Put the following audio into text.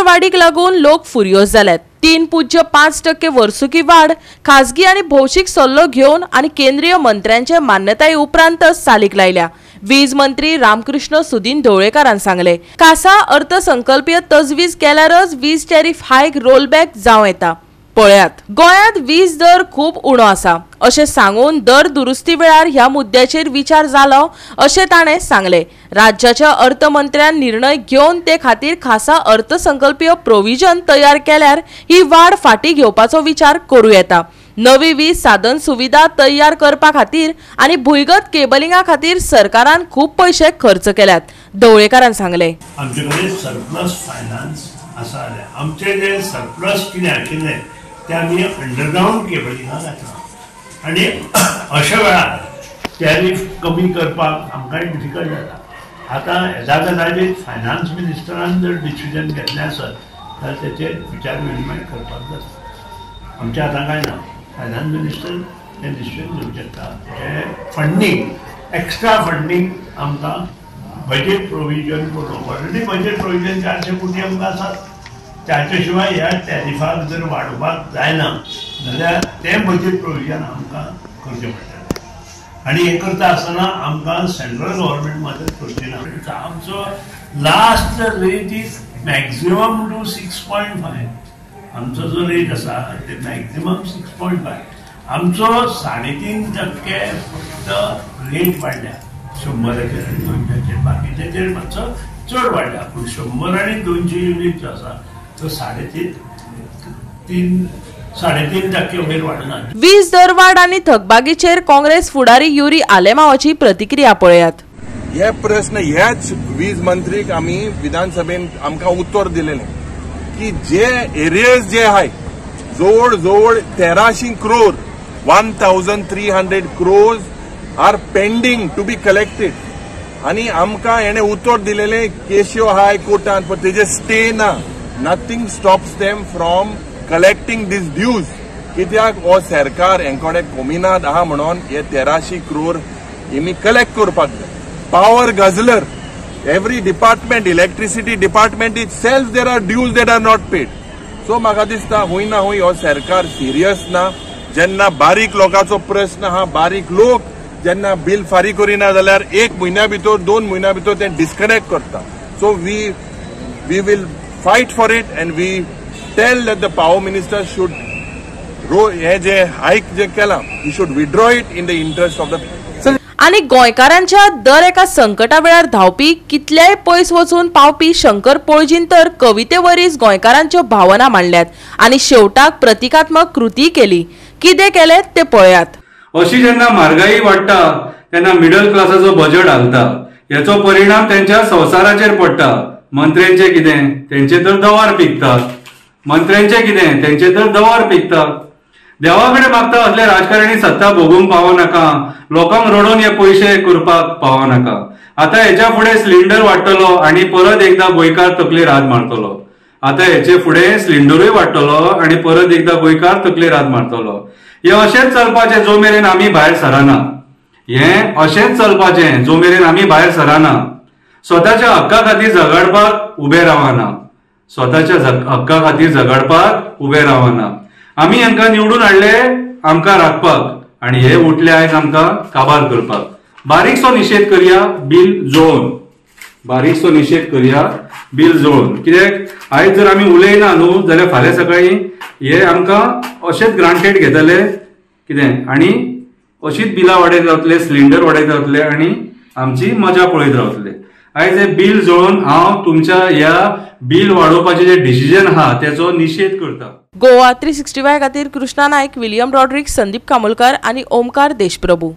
दरवाढीक लागून लोक फुरियोज जाल्यात। 3.5% वर्सुकी वाढ खासगी आणि भौशीक सल्लो घेऊन आणि केंद्रीय मंत्र्यांचे मान्यताये उपरांतच चालीक लायल्या। वीज मंत्री रामकृष्ण सुदीन ढवळेकरान सांगले, खासा अर्थसंकल्पीय तजवीज केल्यारच वीज टॅरिफ हायक रोलबॅक जावं येता। पळयात, गोंयांत वीज दर खूप उणो आसा अशें सांगून दर दुरुस्ती वेळार ह्या मुद्द्याचेर विचार जालो अशें ताणें सांगले। राज्याच्या अर्थमंत्र्यान निर्णय घेवन ते खातीर खासा अर्थसंकल्पीय प्रोविजन तयार केल्यार ही वाढ फाटीं घेवपाचो विचार करूं येता। नवी वीज साधन सुविधा तयार करपा खातीर आणि भुंयगत केबलिंगा खातीर सरकारान खूप पैसे खर्च केल्यात, ढवळेकरान सांगले। आमचेकडे सरप्लस फायनान्स आसा, आमचे जे सरप्लस कितें आशिल्ले ते आमी अंडरग्राउंड केबलिंगा घातला आनी अशा वेळार टॅरिफ कमी करपाक आमकां डिफिकल्ट जाता। आतां येदा गजालीक फायनान्स मिनिस्टरान जर डिसिजन घेतलें आसत जाल्यार तेचेर विचार विनिमय करपाक जाता। आमच्या हातांत कांय ना, फायनान्स मिनिस्टर ते डिसिजन घेवंक शकता। हे फंडींग एक्स्ट्रा फंडींग आमकां बजेट प्रोविजन करून ऑलरेडी बजेट प्रोविजन 400 कोटी आमकां आसात। त्याच्या शिवाय ह्या टॅरिफाक जर वाडोवपाक जायना जाल्यार तें बजेट प्रोविजन आमकां करचें पडटलें आनी हें करता आसतना आमकां सेंट्रल गव्हर्मेंट मदत करची ना। आमचो last rate is maximum to 6.5। आमचो जो रेट आसा ते मॅक्झिमम 6.5। आमचो 3.5% फक्त रेट वाडल्या 100चेर आनी 200चेर, बाकीचेर मातसो चड वाडल्या, पूण 100 आनी 200 युनिट जो आसा तो 3.5% वयर वाडना। वीज दरवाढ आणि थकबाकीचेर काँग्रेस फुडारी युरी आलेमावाची प्रतिक्रिया पळयात। हे प्रश्न ह्याच वीज मंत्रीक आमी विधानसभेत आमकां उत्तर दिलेलें की जे एरियर्स जे आहाय जवळ जवळ 1300 crore 1300 crores are pending to be collected आनी आमकां हेणें उत्तर दिलेलें केशियो हाय कोर्टान पण तेजे स्टे ना। Nothing stops them from collecting these dues. कित्याक हो सरकार हेंकोडे कोमिनाद आहा म्हणून हे 1300 crore हेमी कलेक्ट करपाक जाय। Power guzzler every department, electricity department itself there are dues that are not paid। So म्हाका दिसता हुंय ना हुंय हो सरकार सिरियस ना। जेन्ना बारीक लोकांचो प्रश्न आहा, बारीक लोक जेन्ना बिल फारीक करिना जाल्यार 1 म्हयन्या भितर 2 म्हयन्या भितर ते डिस्कनेक्ट करता। So we will fight for it and we tell that the power minister should हे जे हायक जे केला he should withdraw it in the interest of the आणि गोंयकारांच्या दर एका संकटा वेळार धावपी कितल्याय पयस वचून पावपी शंकर पळजीन तर कवितेवरीच गोंयकारांच्यो भावना मांडल्यात आणि शेवटाक प्रतिकात्मक कृती केली। कितें केलें ते पळयात। अशी जेन्ना म्हारगाई वाडटा तेन्ना मिडल क्लासाचो बजेट हालता, याचो परिणाम त्यांच्या संवसाराचेर पडटा। मंत्र्यांचे कितें, तेंचे तर दवार पिकतात। मंत्र्यांचे कितें, तेंचे तर दवार पिकतात। देवाकडे मागता असले राजकारणी सत्ता भोगूंक पावनाका, लोकांक रडून हे पैसे करपाक पावनाका। आता हेच्या फुडें सिलिंडर वाडटलो आणि परत एकदा गोंयकार तकलेर हात मारतलो। आता हेचे फुडें सिलिंडरूय वाडटलो आणि परत एकदा गोंयकार तकलेर हात मारतलो। हे अशेंच चलपाचें जो मेरेन आमी भायर सरना। हे अशेंच चलपाचें जो मेरेन आमी भायर सरना। स्वताच्या हक्का खातीर झगडपाक उबे रावना, स्वताच्या हक्का खातीर झगडपाक उबे रावना। आमी हांकां निवडून हाडले आमकां राखपाक आणि हे उठले आयज आमकां काबार करपाक। बारीकसो निशेध करया बिल जोळोवन, बारीकसो निशेध करया बिल जोळोवन। कित्याक आयज जर आमी उलयना न्हू जाल्यार फाल्यां सकाळी हे आमकां अशेंच ग्रांटेड घेतले कितें आनी अशीच बिलां वाडयत रावतले, सिलिंडर वाडयत रावतले आणि आमची मजा पळयत रावतले। आयज हे बिल जोळोवन हांव तुमच्या ह्या बिल वाडोवपाचे जे डिसिजन आहा त्याचो निशेध करता। गोवा 365 खातीर कृष्णा नायक, विलियम रॉड्रिक्स, संदीप कामोलकार आणि ओमकार देशप्रभू।